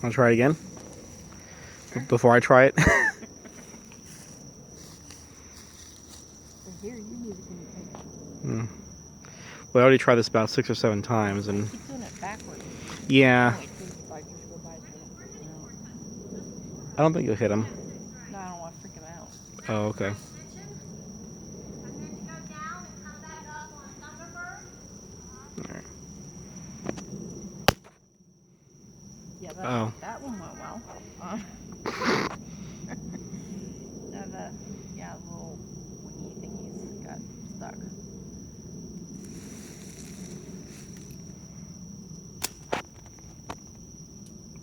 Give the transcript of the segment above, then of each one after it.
Want to try it again? Before I try it? Here, you need to be Well, I already tried this about 6 or 7 times, and keep doing it backwards. yeah, Wait, please, if I just go by so I don't freak him out. I don't think you'll hit him. No, I don't want to freak him out. Oh, okay. Alright. Yeah, Oh. that one went well. Yeah, the little wingy thingies got stuck.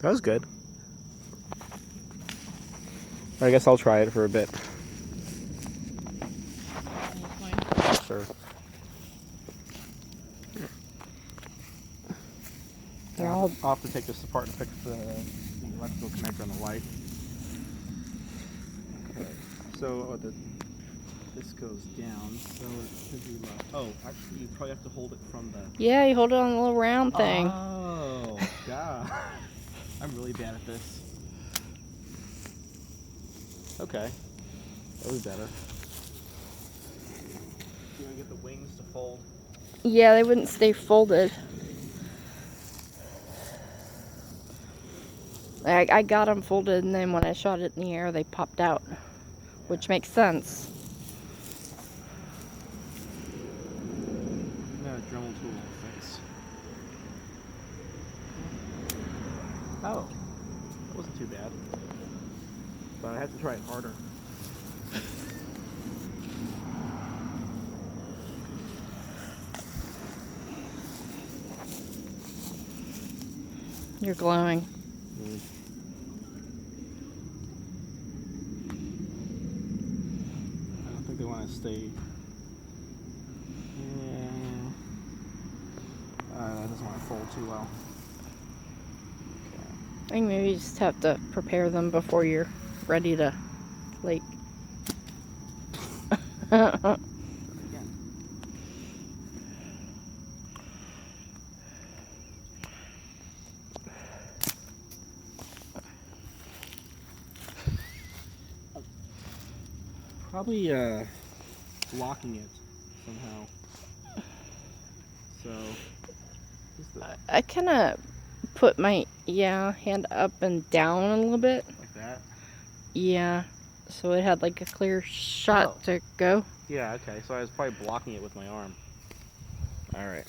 That was good. I guess I'll try it for a bit. Sure. I'll have to take this apart and fix the electrical connector on the light. Okay, so this goes down, so it should be left. Oh, actually, you probably have to hold it from the... Yeah, you hold it on the little round thing. Oh, God. I'm really bad at this. Okay, that was better. You want to get the wings to fold? Yeah, they wouldn't stay folded. I got them folded, and then when I shot it in the air, they popped out, which makes sense. No, Dremel tool will fix. Oh, that wasn't too bad. But I have to try it harder. You're glowing. I don't think they want to stay. Yeah. That doesn't want to fold too well. I think maybe you just have to prepare them before you're ready to flake. Probably blocking it somehow. So I kind of put my hand up and down a little bit. Like that? Yeah, so it had like a clear shot to go. Yeah, okay. So I was probably blocking it with my arm. All right.